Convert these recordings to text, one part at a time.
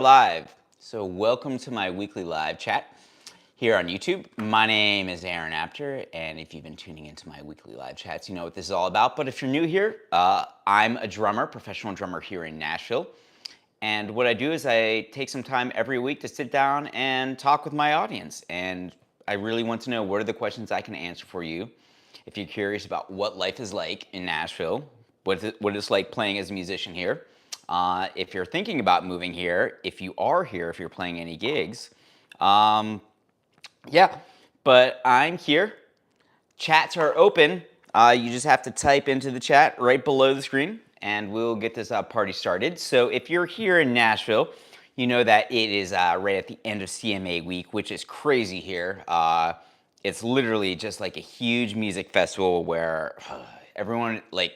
Live. So welcome to my weekly live chat here on YouTube. My name is Aaron Apter, and if you've been tuning into my weekly live chats, you know what this is all about. But if you're new here, I'm a drummer, professional drummer here in Nashville. And what I do is I take some time every week to sit down and talk with my audience. And I really want to know what are the questions I can answer for you. If you're curious about what life is like in Nashville, what it's like playing as a musician here. If you're thinking about moving here, if you are here, if you're playing any gigs, yeah. But I'm here. Chats are open. You just have to type into the chat right below the screen, and we'll get this party started. So if you're here in Nashville, you know that it is right at the end of CMA week, which is crazy here. It's literally just like a huge music festival where everyone, like,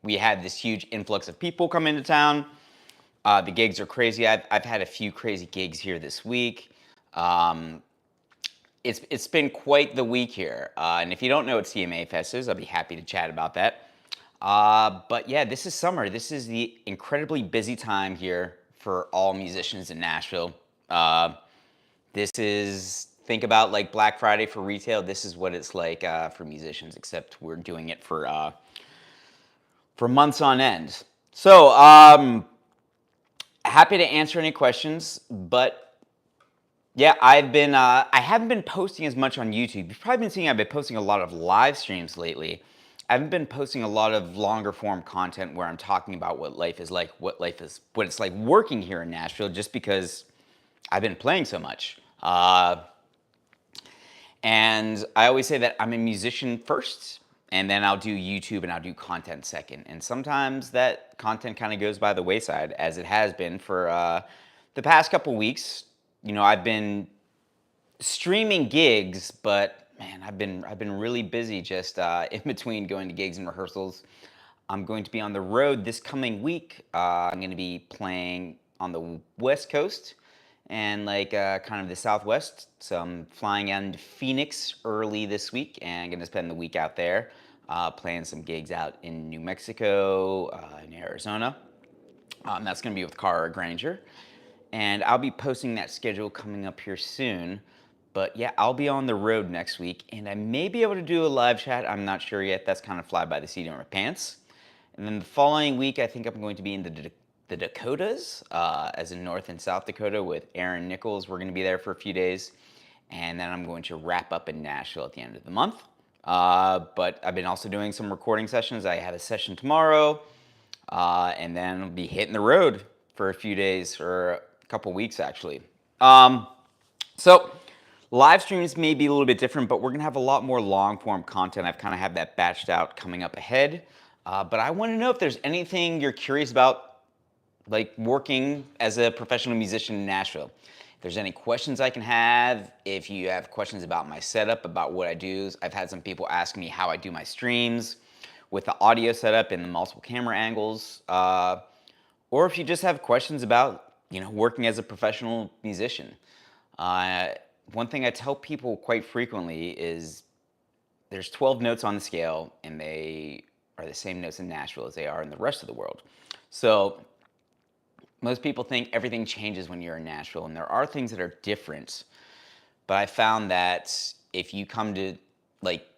we had this huge influx of people come into town. The gigs are crazy. I've had a few crazy gigs here this week. It's been quite the week here. And if you don't know what CMA Fest is, I'll be happy to chat about that. But yeah, this is summer. This is the incredibly busy time here for all musicians in Nashville. This is, think about like Black Friday for retail. This is what it's like for musicians, except we're doing it for months on end. So, happy to answer any questions, but yeah, I haven't been posting as much on YouTube. You've probably been seeing I've been posting a lot of live streams lately. I haven't been posting a lot of longer form content where I'm talking about what life is like, what it's like working here in Nashville, just because I've been playing so much. And I always say that I'm a musician first, and then I'll do YouTube and I'll do content second. And sometimes that content kind of goes by the wayside, as it has been for the past couple weeks. You know, I've been streaming gigs, but man, I've been really busy just in between going to gigs and rehearsals. I'm going to be on the road this coming week. I'm going to be playing on the West Coast and like kind of the Southwest. So I'm flying into Phoenix early this week and going to spend the week out there playing some gigs out in New Mexico, in Arizona. That's going to be with Cara Granger. And I'll be posting that schedule coming up here soon. But yeah, I'll be on the road next week, and I may be able to do a live chat. I'm not sure yet. That's kind of fly by the seat of my pants. And then the following week, I think I'm going to be in the Dakotas, as in North and South Dakota with Aaron Nichols. We're going to be there for a few days. And then I'm going to wrap up in Nashville at the end of the month. But I've been also doing some recording sessions. I have a session tomorrow, and then I'll be hitting the road for a few days, or a couple weeks actually. So live streams may be a little bit different, but we're gonna have a lot more long form content. I've kind of have that batched out coming up ahead. But I want to know if there's anything you're curious about, like working as a professional musician in Nashville. If there's any questions I can have, if you have questions about my setup, about what I do. I've had some people ask me how I do my streams with the audio setup and the multiple camera angles. Or if you just have questions about, you know, working as a professional musician. One thing I tell people quite frequently is there's 12 notes on the scale, and they are the same notes in Nashville as they are in the rest of the world. So most people think everything changes when you're in Nashville, and there are things that are different. But I found that if you come to, like,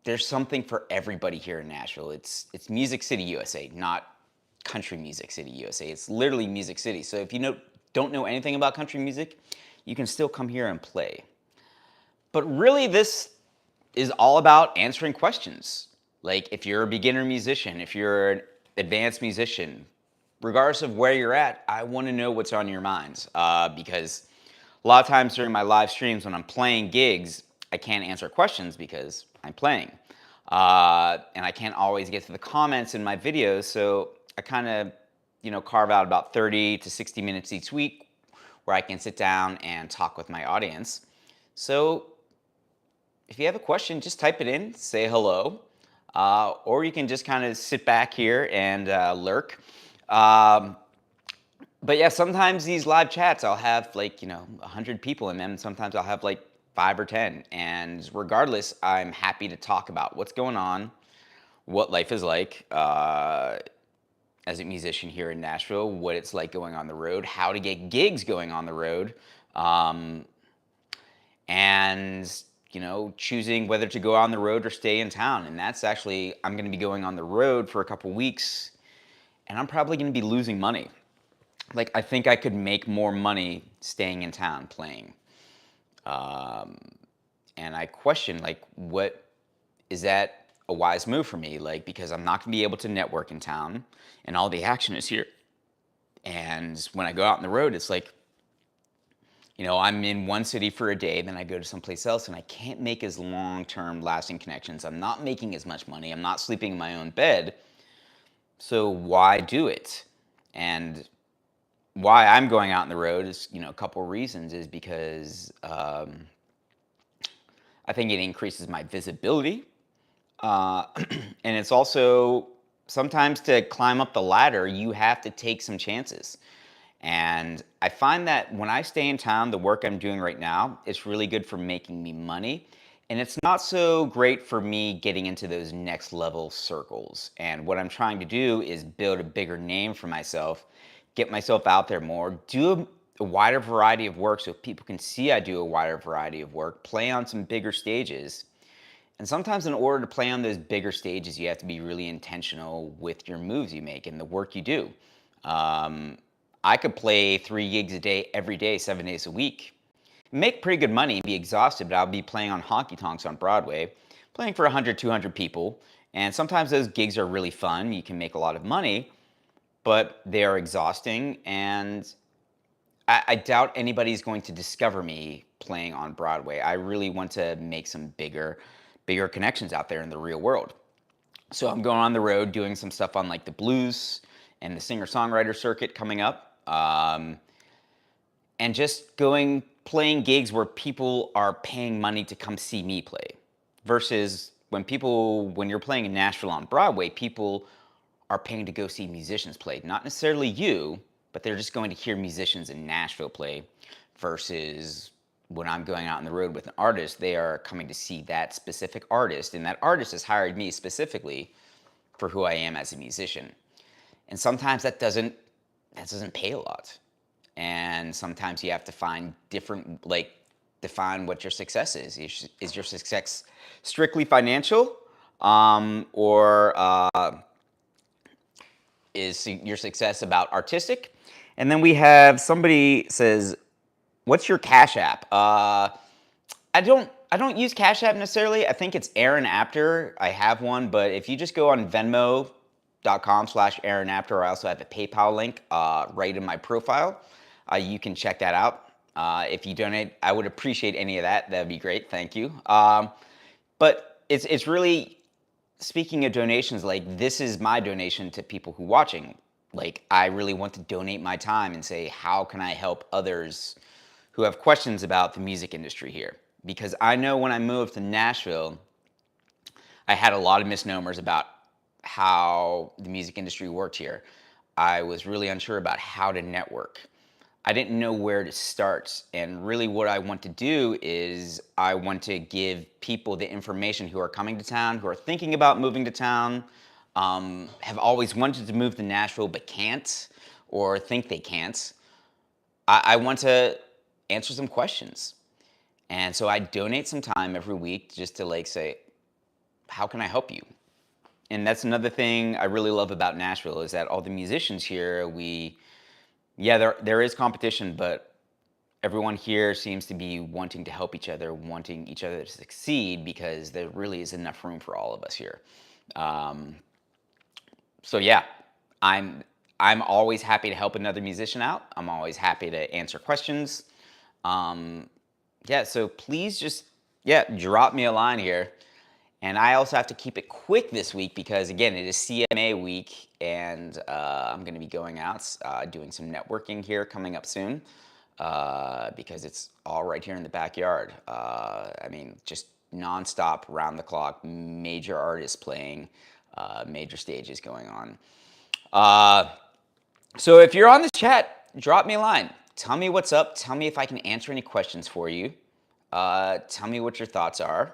there's something for everybody here in Nashville. It's Music City, USA, not Country Music City, USA. It's literally Music City. So if you don't know anything about country music, you can still come here and play. But really, this is all about answering questions. Like, if you're a beginner musician, if you're an advanced musician, regardless of where you're at, I want to know what's on your minds. Because a lot of times during my live streams when I'm playing gigs, I can't answer questions because I'm playing. And I can't always get to the comments in my videos, so I kind of, you know, carve out about 30 to 60 minutes each week where I can sit down and talk with my audience. So if you have a question, just type it in, say hello, or you can just kind of sit back here and lurk. But yeah, sometimes these live chats, I'll have like, you know, 100 people in them, and sometimes I'll have like 5 or 10. And regardless, I'm happy to talk about what's going on, what life is like. as a musician here in Nashville, what it's like going on the road, how to get gigs going on the road, um, and choosing whether to go on the road or stay in town. And that's actually, I'm going to be going on the road for a couple weeks, and I'm probably going to be losing money. Like, I think I could make more money staying in town playing. Um, and I question, like, what is that a wise move for me? Like, because I'm not going to be able to network in town, and all the action is here. And when I go out on the road, it's like, I'm in one city for a day, then I go to someplace else, and I can't make as long-term lasting connections. I'm not making as much money. I'm not sleeping in my own bed. So why do it? And why I'm going out on the road is, a couple of reasons, is because I think it increases my visibility. And it's also, sometimes to climb up the ladder, you have to take some chances. And I find that when I stay in town, the work I'm doing right now, it's really good for making me money. And it's not so great for me getting into those next level circles. And what I'm trying to do is build a bigger name for myself, get myself out there more, do a wider variety of work so people can see I do a wider variety of work, play on some bigger stages. And sometimes in order to play on those bigger stages, you have to be really intentional with your moves you make and the work you do. Um, I could play 3 gigs a day, every day, 7 days a week, make pretty good money and be exhausted, but I'll be playing on honky tonks on Broadway, playing for 100, 200 people. And sometimes those gigs are really fun. You can make a lot of money, but they are exhausting. And I doubt anybody's going to discover me playing on Broadway. I really want to make some bigger connections out there in the real world. So I'm going on the road doing some stuff on like the blues and the singer-songwriter circuit coming up. And just playing gigs where people are paying money to come see me play. Versus when you're playing in Nashville on Broadway, people are paying to go see musicians play. Not necessarily you, but they're just going to hear musicians in Nashville play. Versus when I'm going out on the road with an artist, they are coming to see that specific artist, and that artist has hired me specifically for who I am as a musician. And sometimes that doesn't pay a lot. And sometimes you have to find define what your success is. Is your success strictly financial, or is your success about artistic? And then we have somebody says, "What's your Cash App?" I don't use Cash App necessarily. I think it's Aaron Apter. I have one, but if you just go on Venmo.com/Aaron Apter, I also have a PayPal link right in my profile. You can check that out. If you donate, I would appreciate any of that. That'd be great. Thank you. But it's really, speaking of donations, like, this is my donation to people who are watching. Like, I really want to donate my time and say, how can I help others who have questions about the music industry here? Because I know when I moved to Nashville, I had a lot of misnomers about how the music industry worked here. I was really unsure about how to network. I didn't know where to start. And really what I want to do is I want to give people the information who are coming to town, who are thinking about moving to town, have always wanted to move to Nashville but can't, or think they can't. I want to answer some questions. And so I donate some time every week just to say, how can I help you? And that's another thing I really love about Nashville, is that all the musicians here, there is competition, but everyone here seems to be wanting to help each other, wanting each other to succeed, because there really is enough room for all of us here. So yeah, I'm always happy to help another musician out. I'm always happy to answer questions. So please just drop me a line here. And I also have to keep it quick this week because, again, it is CMA week, and I'm going to be going out, doing some networking here coming up soon, because it's all right here in the backyard. Just nonstop, round the clock, major artists playing, major stages going on. So if you're on this chat, drop me a line. Tell me what's up. Tell me if I can answer any questions for you. Tell me what your thoughts are,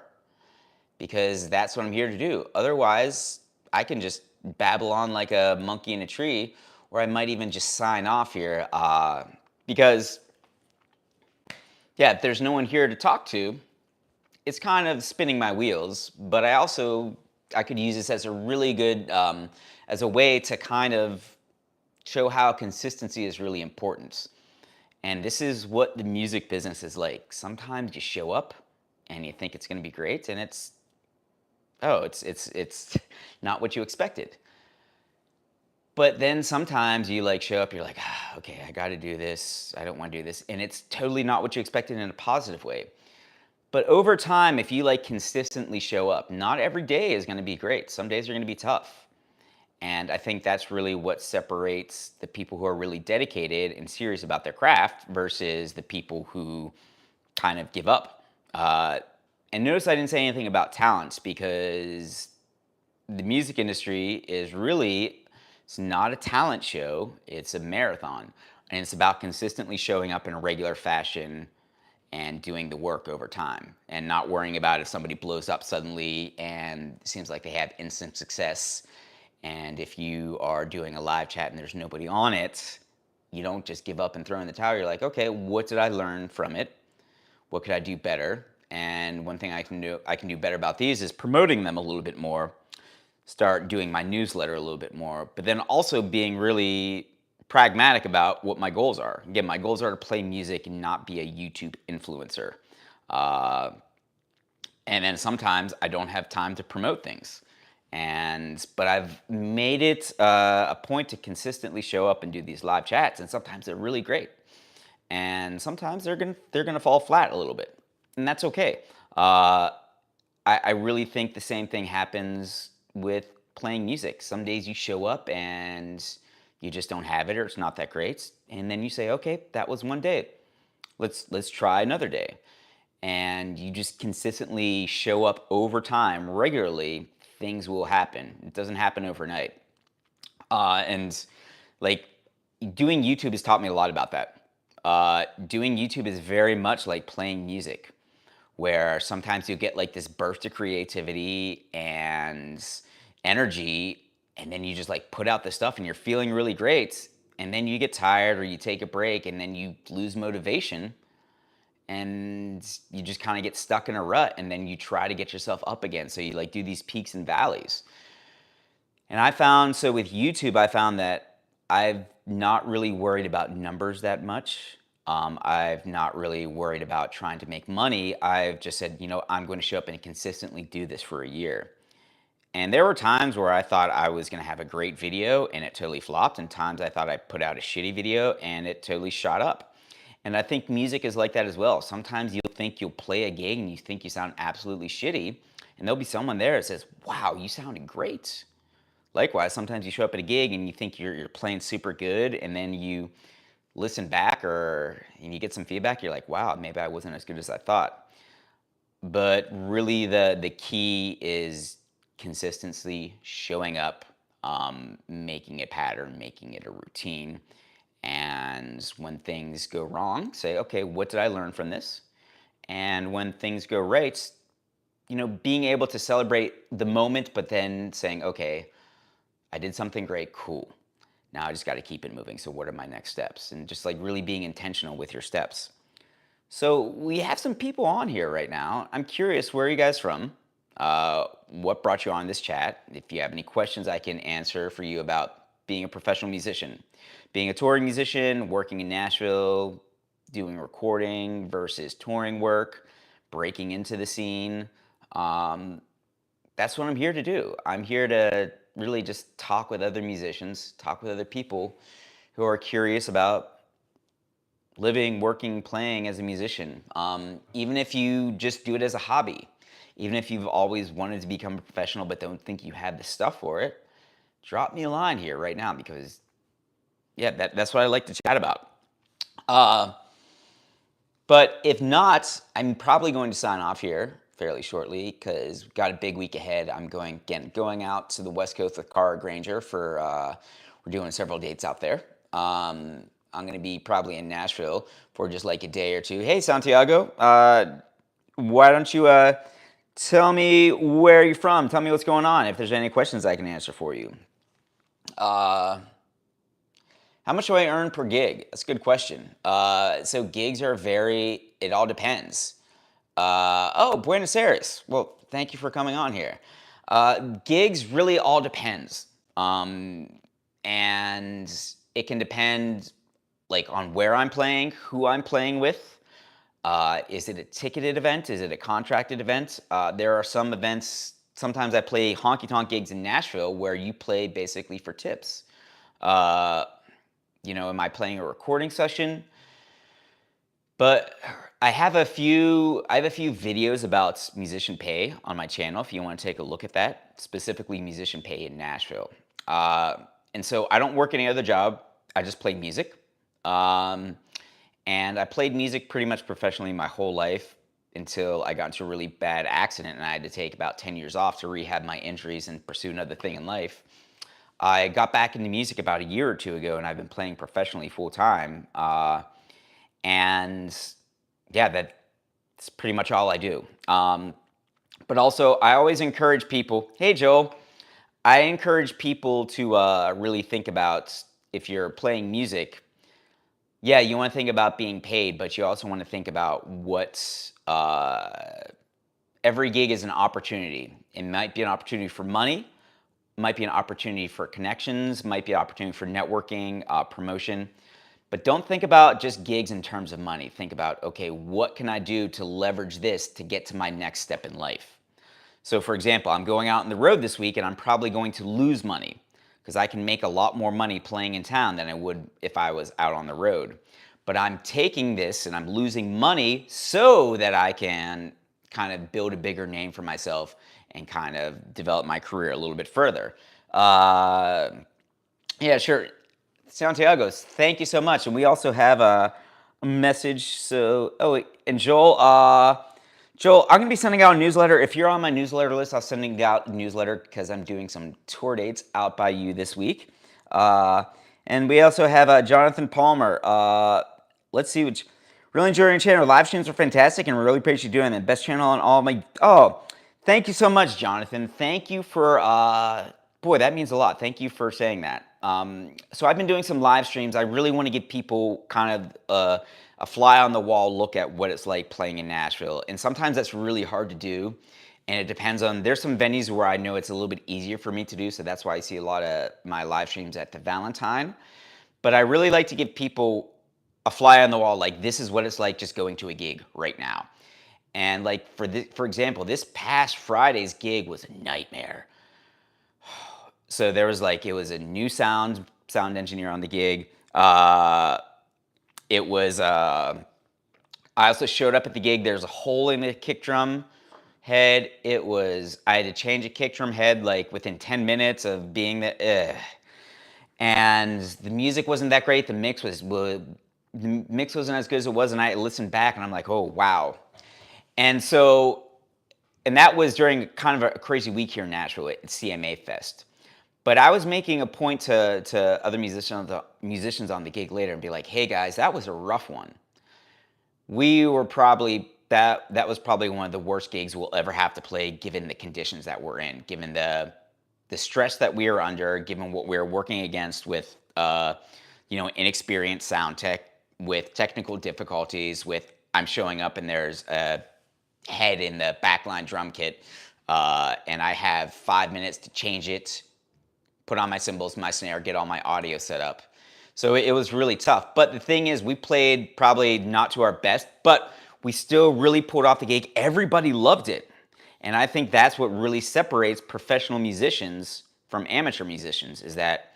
because that's what I'm here to do. Otherwise, I can just babble on like a monkey in a tree, or I might even just sign off here because, yeah, if there's no one here to talk to, it's kind of spinning my wheels. But I could use this as a really good, as a way to kind of show how consistency is really important. And this is what the music business is like. Sometimes you show up and you think it's going to be great, and it's not what you expected. But then sometimes you like show up, you're like, okay, I got to do this. I don't want to do this, and it's totally not what you expected in a positive way. But over time, if you like consistently show up, not every day is going to be great. Some days are going to be tough. And I think that's really what separates the people who are really dedicated and serious about their craft versus the people who kind of give up. And notice I didn't say anything about talents, because the music industry is really, it's not a talent show, it's a marathon. And it's about consistently showing up in a regular fashion and doing the work over time and not worrying about if somebody blows up suddenly and it seems like they have instant success. And if you are doing a live chat and there's nobody on it, you don't just give up and throw in the towel. You're like, okay, what did I learn from it? What could I do better? And one thing I can do better about these is promoting them a little bit more, start doing my newsletter a little bit more, but then also being really pragmatic about what my goals are. Again, my goals are to play music and not be a YouTube influencer. And then sometimes I don't have time to promote things. But I've made it a point to consistently show up and do these live chats, and sometimes they're really great, and sometimes they're gonna fall flat a little bit, and that's okay. I really think the same thing happens with playing music. Some days you show up and you just don't have it, or it's not that great, and then you say, okay, that was one day. Let's try another day, and you just consistently show up over time, regularly. Things will happen. It doesn't happen overnight. And like doing YouTube has taught me a lot about that. Doing YouTube is very much like playing music, where sometimes you get like this burst of creativity and energy, and then you just like put out the stuff and you're feeling really great. And then you get tired or you take a break and then you lose motivation and you just kind of get stuck in a rut, and then you try to get yourself up again. So you like do these peaks and valleys. And so with YouTube, I found that I've not really worried about numbers that much. I've not really worried about trying to make money. I've just said, I'm going to show up and consistently do this for a year. And there were times where I thought I was going to have a great video and it totally flopped, and times I thought I put out a shitty video and it totally shot up. And I think music is like that as well. Sometimes you'll think you'll play a gig and you think you sound absolutely shitty, and there'll be someone there that says, wow, you sounded great. Likewise, sometimes you show up at a gig and you think you're playing super good, and then you listen back and you get some feedback, you're like, wow, maybe I wasn't as good as I thought. But really the key is consistency, showing up, making a pattern, making it a routine. And when things go wrong, say, okay, what did I learn from this? And when things go right, being able to celebrate the moment, but then saying, okay, I did something great, cool. Now I just got to keep it moving. So what are my next steps? And just like really being intentional with your steps. So we have some people on here right now. I'm curious, where are you guys from? What brought you on this chat? If you have any questions I can answer for you about being a professional musician, being a touring musician, working in Nashville, doing recording versus touring work, breaking into the scene. That's what I'm here to do. I'm here to really just talk with other musicians, talk with other people who are curious about living, working, playing as a musician. Even if you just do it as a hobby, even if you've always wanted to become a professional but don't think you have the stuff for it, drop me a line here right now, because yeah, that's what I like to chat about. But if not, I'm probably going to sign off here fairly shortly, because we've got a big week ahead. I'm going out to the West Coast with Cara Granger for, we're doing several dates out there. I'm going to be probably in Nashville for just like a day or two. Hey, Santiago, why don't you tell me where you're from? Tell me what's going on, if there's any questions I can answer for you. Uh, how much do I earn per gig? That's a good question. So gigs are it all depends. Oh, Buenos Aires. Well, thank you for coming on here. Gigs really all depends. And it can depend like on where I'm playing, who I'm playing with. Is it a ticketed event? Is it a contracted event? There are some events, sometimes I play honky tonk gigs in Nashville where you play basically for tips. Uh, am I playing a recording session? But I have a few videos about musician pay on my channel if you want to take a look at that, specifically musician pay in Nashville. Uh, and so I don't work any other job. I just play music. Um, and I played music pretty much professionally my whole life until I got into a really bad accident and I had to take about 10 years off to rehab my injuries and pursue another thing in life. I got back into music about a year or two ago and I've been playing professionally full time. And yeah, that's pretty much all I do. But also, I always encourage people. Hey, Joel. I encourage people to really think about if you're playing music. Yeah, you want to think about being paid, but you also want to think about what every gig is an opportunity. It might be an opportunity for money, might be an opportunity for connections, might be an opportunity for networking, promotion. But don't think about just gigs in terms of money. Think about, okay, what can I do to leverage this to get to my next step in life? So for example, I'm going out on the road this week and I'm probably going to lose money because I can make a lot more money playing in town than I would if I was out on the road. But I'm taking this and I'm losing money so that I can kind of build a bigger name for myself and kind of develop my career a little bit further. Yeah, sure. Santiago, thank you so much. And we also have a message. So, and Joel, I'm going to be sending out a newsletter. If you're on my newsletter list, I'll sending out a newsletter because I'm doing some tour dates out by you this week. And we also have Jonathan Palmer. Let's see which. Really enjoying your channel. Live streams are fantastic, and we really appreciate you doing them. Best channel on all my. Oh, thank you so much, Jonathan. Thank you for. Boy, that means a lot. Thank you for saying that. So I've been doing some live streams. I really want to give people kind of a fly on the wall look at what it's like playing in Nashville. And sometimes that's really hard to do. And it depends on, there's some venues where I know it's a little bit easier for me to do. So that's why I see a lot of my live streams at the Valentine. But I really like to give people a fly on the wall, like this is what it's like just going to a gig right now. And like for example, this past Friday's gig was a nightmare. So there was it was a new sound engineer on the gig. It was, I also showed up at the gig. There's a hole in the kick drum head. I had to change a kick drum head within 10 minutes of being there. And the music wasn't that great. The mix wasn't as good as it was. And I listened back and I'm like, oh, wow. And that was during kind of a crazy week here in Nashville at CMA Fest. But I was making a point to other musicians on the gig later and be like, hey guys, that was a rough one. We were probably, that was probably one of the worst gigs we'll ever have to play given the conditions that we're in, given the stress that we are under, given what we're working against with, inexperienced sound tech, with technical difficulties, with I'm showing up and there's a head in the backline drum kit, and I have 5 minutes to change it, put on my cymbals, my snare, get all my audio set up. So it was really tough. But the thing is, we played probably not to our best, but we still really pulled off the gig. Everybody loved it. And I think that's what really separates professional musicians from amateur musicians, is that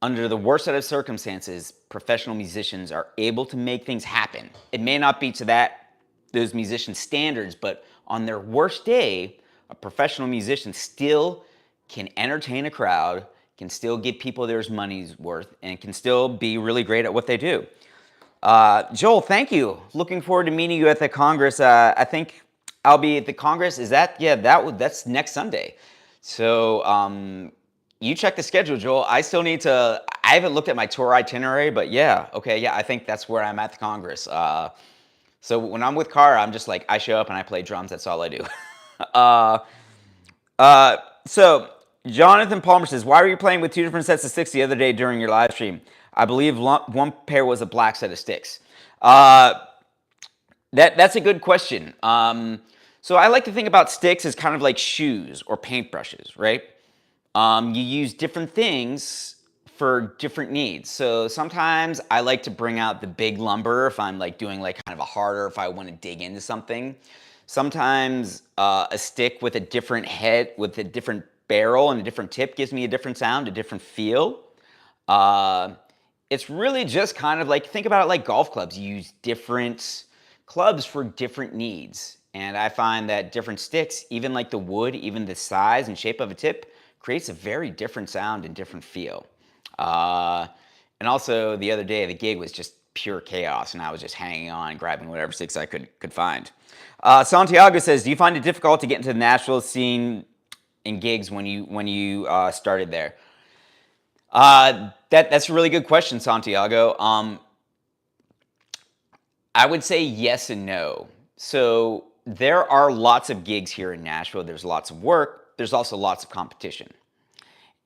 under the worst set of circumstances, professional musicians are able to make things happen. It may not be to those musician standards, but on their worst day, a professional musician still can entertain a crowd, can still give people their money's worth, and can still be really great at what they do. Joel, thank you. Looking forward to meeting you at the Congress. I think I'll be at the Congress. Is that, yeah, that's next Sunday. So you check the schedule, Joel. I haven't looked at my tour itinerary, but yeah, okay, yeah, I think that's where I'm at the Congress. So when I'm with Cara, I'm just I show up and I play drums. That's all I do. So Jonathan Palmer says, why were you playing with two different sets of sticks the other day during your live stream? I believe one pair was a black set of sticks. Uh, that's a good question. So I like to think about sticks as kind of like shoes or paintbrushes, right? You use different things for different needs. So sometimes I like to bring out the big lumber if I'm like doing like kind of a harder, if I want to dig into something. Sometimes a stick with a different head, with a different barrel and a different tip gives me a different sound, a different feel. Uh, it's really just kind of like, think about it like golf clubs. You use different clubs for different needs. And I find that different sticks, even like the wood, even the size and shape of a tip, creates a very different sound and different feel. Uh, and also the other day, the gig was just pure chaos, and I was just hanging on, grabbing whatever sticks I could find. Santiago says, do you find it difficult to get into the Nashville scene in gigs when you started there? That's a really good question, Santiago. I would say yes and no. So there are lots of gigs here in Nashville. There's lots of work. There's also lots of competition.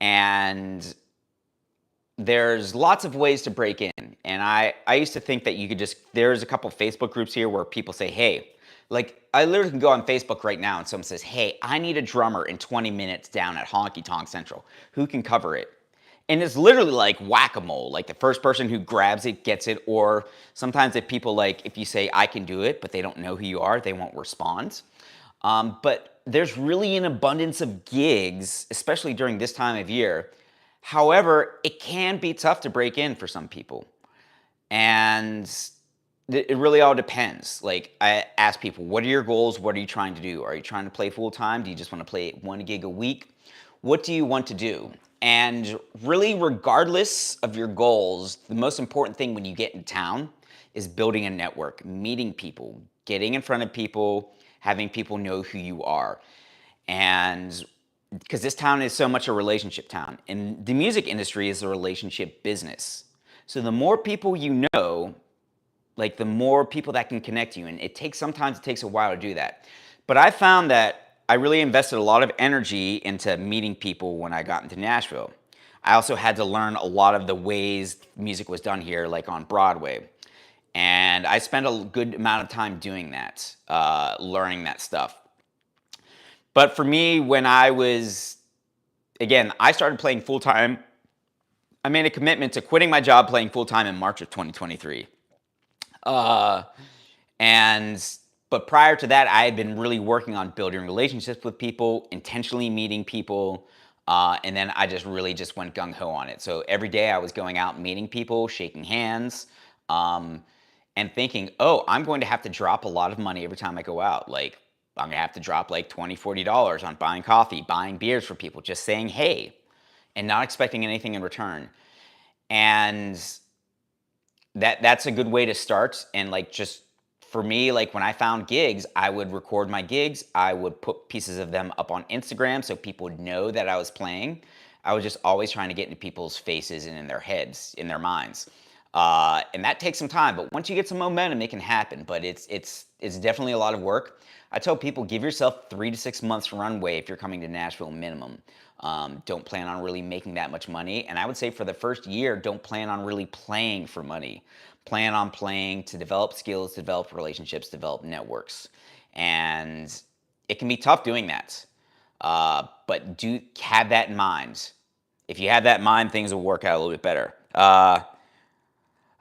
And there's lots of ways to break in. And I used to think that you could just, there's a couple Facebook groups here where people say, hey, like I literally can go on Facebook right now and someone says, hey, I need a drummer in 20 minutes down at Honky Tonk Central. Who can cover it? And it's literally like whack-a-mole. Like the first person who grabs it gets it. Or sometimes if people like, if you say, I can do it, but they don't know who you are, they won't respond. But there's really an abundance of gigs, especially during this time of year. However, it can be tough to break in for some people. And it really all depends. Like I ask people, what are your goals? What are you trying to do? Are you trying to play full time? Do you just want to play one gig a week? What do you want to do? And really, regardless of your goals, the most important thing when you get in town is building a network, meeting people, getting in front of people, having people know who you are. And because this town is so much a relationship town, and the music industry is a relationship business. So the more people you know, like the more people that can connect you, and sometimes it takes a while to do that. But I found that I really invested a lot of energy into meeting people when I got into Nashville. I also had to learn a lot of the ways music was done here, like on Broadway. And I spent a good amount of time doing that, learning that stuff. But for me, when I started playing full time. I made a commitment to quitting my job playing full time in March of 2023. Uh, but prior to that, I had been really working on building relationships with people, intentionally meeting people, and then I just really just went gung ho on it. So every day I was going out, meeting people, shaking hands, and thinking, oh, I'm going to have to drop a lot of money every time I go out. Like I'm gonna have to drop like $20, $40 on buying coffee, buying beers for people, just saying hey, and not expecting anything in return. And that's a good way to start. And like just for me, like when I found gigs, I would record my gigs. I would put pieces of them up on Instagram so people would know that I was playing. I was just always trying to get into people's faces and in their heads, in their minds. And that takes some time, but once you get some momentum, it can happen. But it's definitely a lot of work. I tell people, give yourself 3 to 6 months runway if you're coming to Nashville minimum. Don't plan on really making that much money. And I would say for the first year, don't plan on really playing for money. Plan on playing to develop skills, develop relationships, develop networks. And it can be tough doing that. But do have that in mind. If you have that in mind, things will work out a little bit better.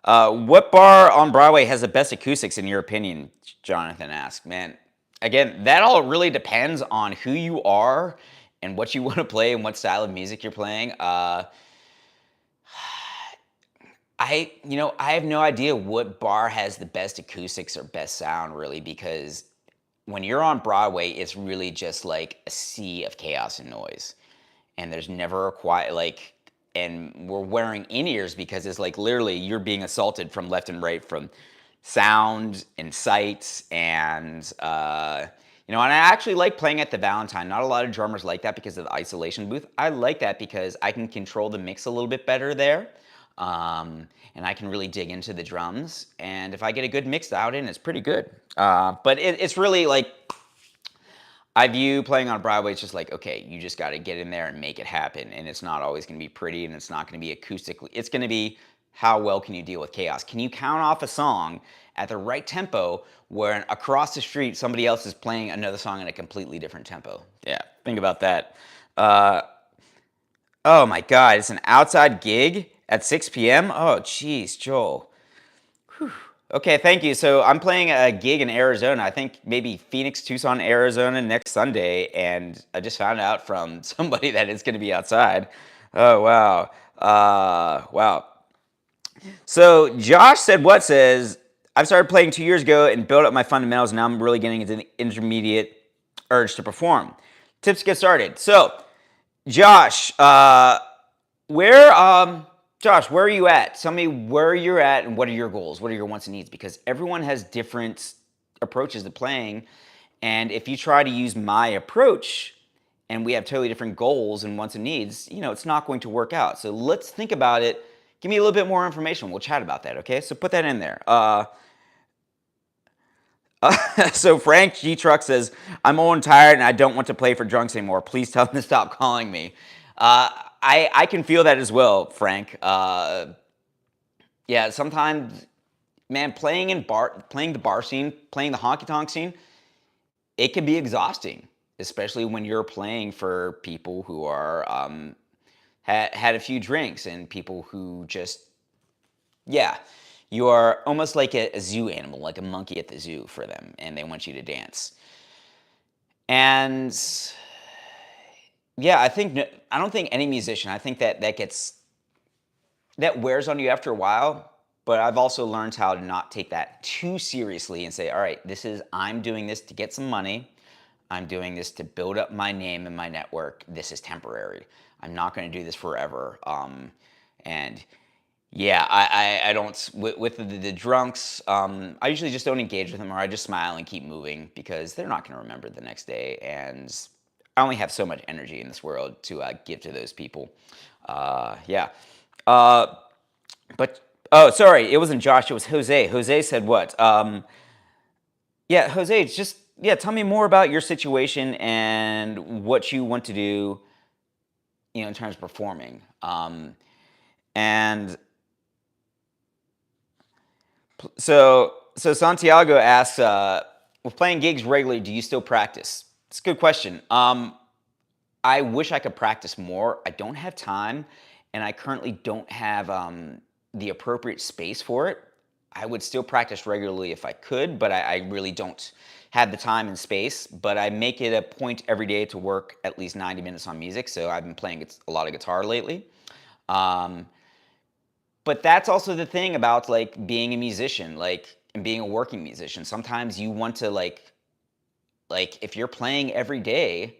What bar on Broadway has the best acoustics in your opinion? Jonathan asked. Man, again, that all really depends on who you are and what you want to play and what style of music you're playing. I have no idea what bar has the best acoustics or best sound really, because when you're on Broadway, it's really just like a sea of chaos and noise. And there's never a quiet, like, and we're wearing in-ears because it's like literally you're being assaulted from left and right from sound and sight. And and I actually like playing at the Valentine. Not a lot of drummers like that because of the isolation booth. I like that because I can control the mix a little bit better there. And I can really dig into the drums. And if I get a good mix out in, it's pretty good. But it's really like, I view playing on Broadway, it's just like, okay, you just got to get in there and make it happen. And it's not always going to be pretty and it's not going to be acoustically. It's going to be how well can you deal with chaos? Can you count off a song at the right tempo where across the street somebody else is playing another song in a completely different tempo? Yeah, think about that. Uh, oh my God, it's an outside gig at 6 p.m.? Oh, geez, Joel. Whew. Okay, thank you. So I'm playing a gig in Arizona. I think maybe Phoenix, Tucson, Arizona next Sunday, and I just found out from somebody that it's going to be outside. Oh wow, wow. So Josh said, "What says I've started playing 2 years ago and built up my fundamentals. And now I'm really getting into the intermediate urge to perform. Tips to get started." So Josh, where Josh, where are you at? Tell me where you're at and what are your goals? What are your wants and needs? Because everyone has different approaches to playing. And if you try to use my approach and we have totally different goals and wants and needs, it's not going to work out. So let's think about it. Give me a little bit more information. We'll chat about that, okay? So put that in there. So Frank G. Truck says, I'm old and tired and I don't want to play for drunks anymore. Please tell them to stop calling me. I can feel that as well, Frank. Yeah, sometimes, man, playing the bar scene, playing the honky tonk scene, it can be exhausting, especially when you're playing for people who are had a few drinks and people who just, yeah, you are almost like a zoo animal, like a monkey at the zoo for them, and they want you to dance. And yeah, I don't think any musician. I think that wears on you after a while. But I've also learned how to not take that too seriously and say, all right, I'm doing this to get some money. I'm doing this to build up my name and my network. This is temporary. I'm not going to do this forever. And yeah, I don't, with the drunks, I usually just don't engage with them or I just smile and keep moving because they're not going to remember the next day. And I only have so much energy in this world to give to those people. Yeah. But, oh, sorry, it wasn't Josh, it was Jose. Jose said what? Yeah, Jose, tell me more about your situation and what you want to do, in terms of performing. And so Santiago asks, with playing gigs regularly, do you still practice? It's a good question. I wish I could practice more. I don't have time, and I currently don't have the appropriate space for it. I would still practice regularly if I could, but I really don't have the time and space. But I make it a point every day to work at least 90 minutes on music, so I've been playing a lot of guitar lately. But that's also the thing about like being a musician, like and being a working musician. Sometimes you want to like if you're playing every day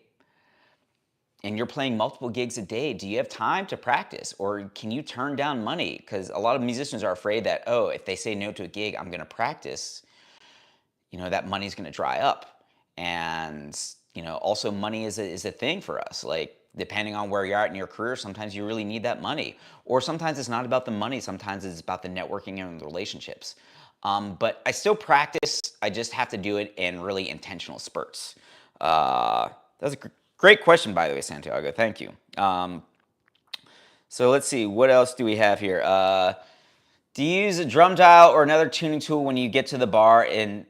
and you're playing multiple gigs a day, do you have time to practice or can you turn down money? Because a lot of musicians are afraid that, oh, if they say no to a gig, I'm going to practice, that money's going to dry up. And, also money is a thing for us. Like, depending on where you're at in your career, sometimes you really need that money. Or sometimes it's not about the money, sometimes it's about the networking and the relationships. But I still practice, I just have to do it in really intentional spurts. That's a great question, by the way, Santiago. Thank you. So let's see, what else do we have here? Do you use a drum dial or another tuning tool when you get to the bar? And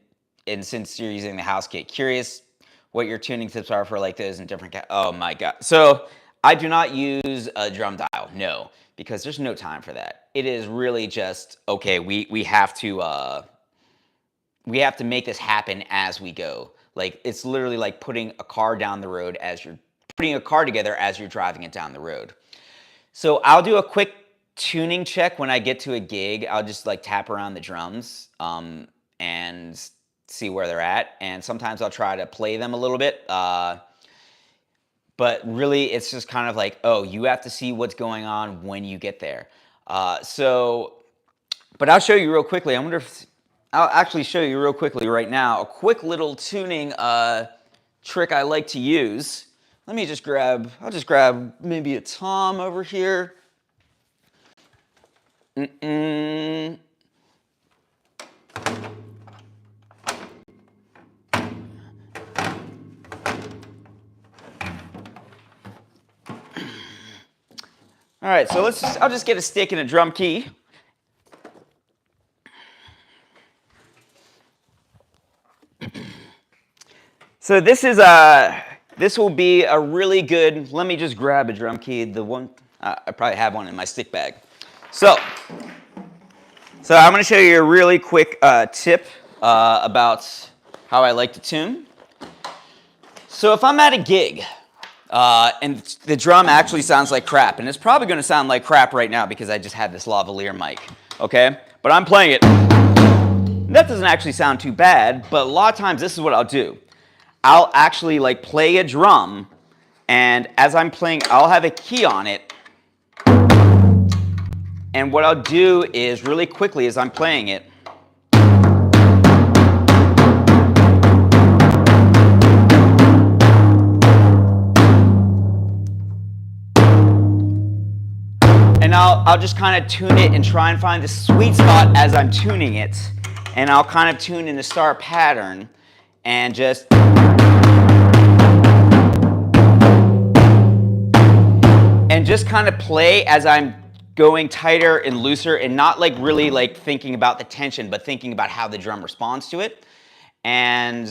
since you're using the house kit, curious what your tuning tips are for like those in different. Oh my god! So I do not use a drum dial, no, because there's no time for that. It is really just okay. We have to make this happen as we go. Like it's literally like putting a car down the road as you're putting a car together as you're driving it down the road. So I'll do a quick tuning check when I get to a gig. I'll just like tap around the drums and see where they're at. And sometimes I'll try to play them a little bit. But really, it's just kind of like, oh, you have to see what's going on when you get there. But I'll show you real quickly. I'll actually show you real quickly right now a quick little tuning trick I like to use. Let me just I'll just grab maybe a tom over here. All right, so I'll just get a stick and a drum key. So this will be a really good, let me just grab a drum key, I probably have one in my stick bag. So I'm going to show you a really quick tip about how I like to tune. So if I'm at a gig, and the drum actually sounds like crap, and it's probably going to sound like crap right now because I just had this lavalier mic, okay? But I'm playing it. That doesn't actually sound too bad, but a lot of times this is what I'll do. I'll actually like play a drum, and as I'm playing, I'll have a key on it. And what I'll do is really quickly as I'm playing it, and I'll just kind of tune it and try and find the sweet spot as I'm tuning it. And I'll kind of tune in the star pattern and just kind of play as I'm going tighter and looser and not like really like thinking about the tension, but thinking about how the drum responds to it. And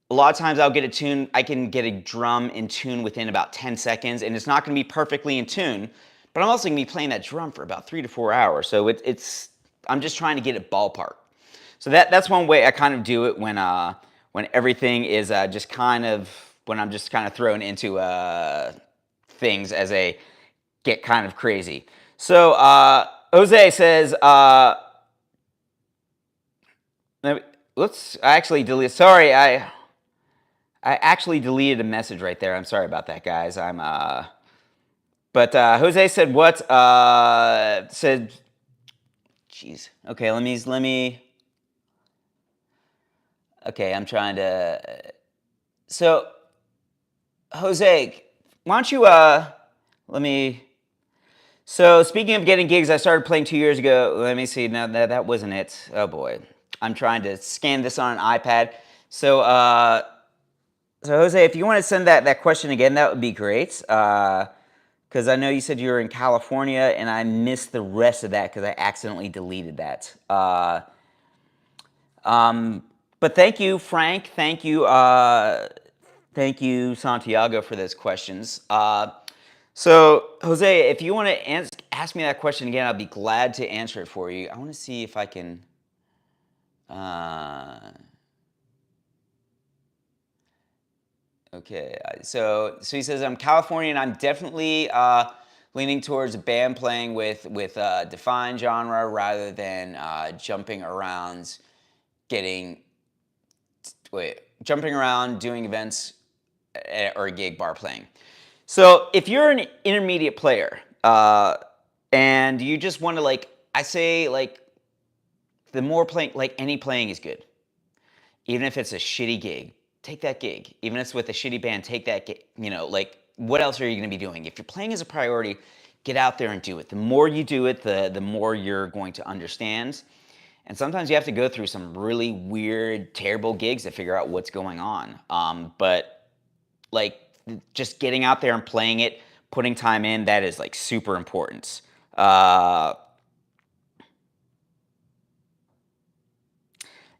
a lot of times I'll get a tune, I can get a drum in tune within about 10 seconds, and it's not going to be perfectly in tune, but I'm also going to be playing that drum for about 3 to 4 hours. So I'm just trying to get it ballpark. So that's one way I kind of do it when everything is just kind of, when I'm just kind of thrown into things as a get kind of crazy. So Jose says, let's actually delete, sorry, I actually deleted a message right there. I'm sorry about that, guys. But Jose said what? Said, jeez. Okay, let me. Okay, I'm trying to. So, Jose, why don't you let me. So speaking of getting gigs, I started playing 2 years ago. Let me see. No, that wasn't it. Oh boy, I'm trying to scan this on an iPad. So Jose, if you want to send that question again, that would be great. Because I know you said you were in California, and I missed the rest of that because I accidentally deleted that. But thank you, Frank. Thank you, Santiago, for those questions. So, Jose, if you want to ask me that question again, I'll be glad to answer it for you. I want to see if I can. Okay, so he says I'm Californian. I'm definitely leaning towards a band playing with defined genre rather than jumping around, doing events or a gig bar playing. So if you're an intermediate player and you just want to I say the more playing, any playing is good. Even if it's a shitty gig, take that gig. Even if it's with a shitty band, take that gig. What else are you going to be doing? If you're playing as a priority, get out there and do it. The more you do it, the more you're going to understand. And sometimes you have to go through some really weird, terrible gigs to figure out what's going on. But just getting out there and playing it, putting time in, that is super important. And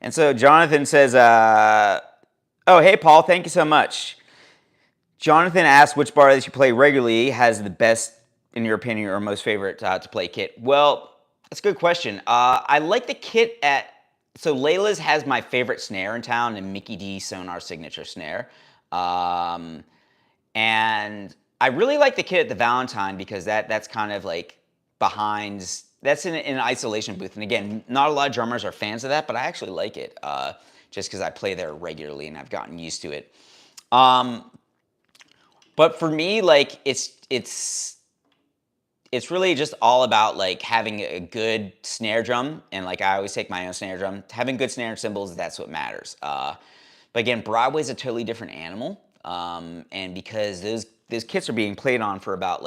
so Jonathan says, oh, hey, Paul, thank you so much. Jonathan asked which bar that you play regularly has the best, in your opinion, or most favorite to play kit. Well, that's a good question. I like the kit so Layla's has my favorite snare in town, and Mickey D Sonar signature snare. And I really like the kit at the Valentine because that's kind of behind, that's in an isolation booth. And again, not a lot of drummers are fans of that, but I actually like it just because I play there regularly and I've gotten used to it. But for me, it's really just all about having a good snare drum, and I always take my own snare drum. Having good snare and cymbals, that's what matters. But again, Broadway's a totally different animal, and because those kits are being played on for about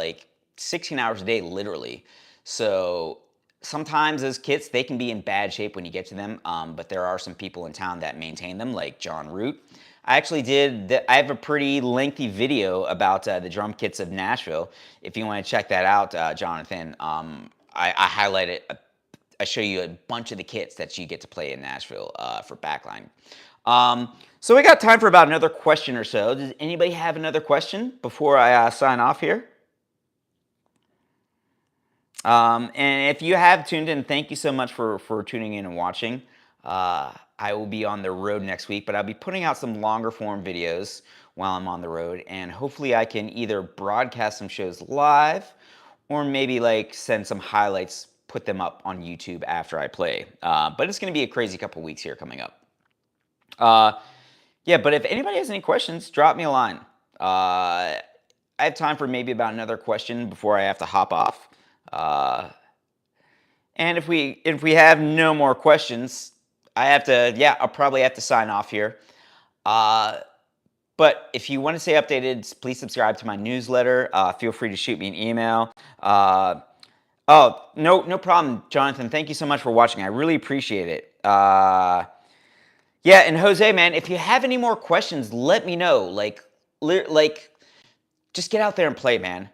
16 hours a day, literally. So sometimes those kits, they can be in bad shape when you get to them, but there are some people in town that maintain them, like John Root. I have a pretty lengthy video about the drum kits of Nashville. If you want to check that out, Jonathan, I highlight it. I show you a bunch of the kits that you get to play in Nashville for backline. So we got time for about another question or so. Does anybody have another question before I sign off here? And if you have tuned in, thank you so much for tuning in and watching. I will be on the road next week, but I'll be putting out some longer form videos while I'm on the road, and hopefully I can either broadcast some shows live or maybe like send some highlights, put them up on YouTube after I play. But it's going to be a crazy couple weeks here coming up. Yeah, but if anybody has any questions, drop me a line. I have time for maybe about another question before I have to hop off. And if we have no more questions, I'll probably have to sign off here. But if you want to stay updated, please subscribe to my newsletter. Feel free to shoot me an email. Oh, no problem, Jonathan. Thank you so much for watching. I really appreciate it. Yeah, and Jose, man, if you have any more questions, let me know. Like, just get out there and play, man.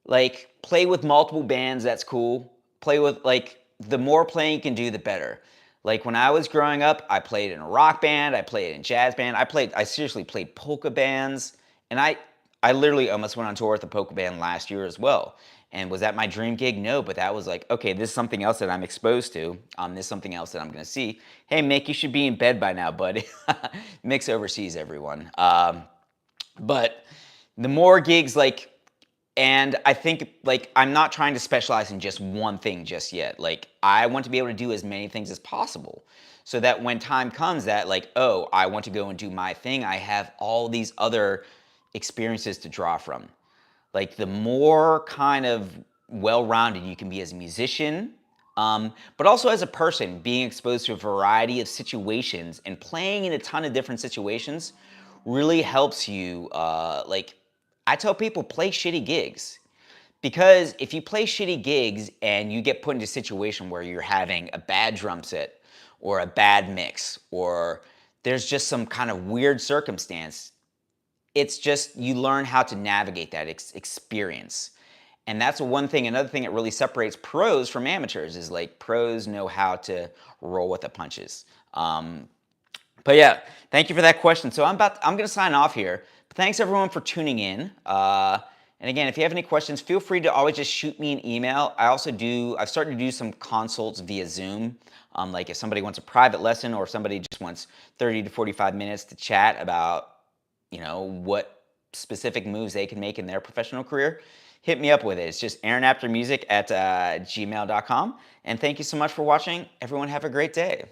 Like, play with multiple bands, that's cool. Play with, like, the more playing you can do, the better. Like, when I was growing up, I played in a rock band, I played in a jazz band, I seriously played polka bands, and I literally almost went on tour with a polka band last year as well. And was that my dream gig? No, but that was like, okay, this is something else that I'm exposed to. This is something else that I'm gonna see. Hey, Mick, you should be in bed by now, bud. Mick's overseas, everyone. But the more gigs, like, and I think, like, I'm not trying to specialize in just one thing just yet. Like, I want to be able to do as many things as possible so that when time comes that, like, oh, I want to go and do my thing, I have all these other experiences to draw from. Like, the more kind of well-rounded you can be as a musician, but also as a person, being exposed to a variety of situations and playing in a ton of different situations really helps you, like, I tell people, play shitty gigs. Because if you play shitty gigs and you get put into a situation where you're having a bad drum set or a bad mix or there's just some kind of weird circumstance, it's just you learn how to navigate that experience. And that's one thing. Another thing that really separates pros from amateurs is, like, pros know how to roll with the punches. But yeah, thank you for that question. So I'm going to sign off here. Thanks everyone for tuning in. And again, if you have any questions, feel free to always just shoot me an email. I've started to do some consults via Zoom. Like if somebody wants a private lesson or if somebody just wants 30 to 45 minutes to chat about, what specific moves they can make in their professional career, hit me up with it. It's just aaronaptermusic@gmail.com. And thank you so much for watching. Everyone have a great day.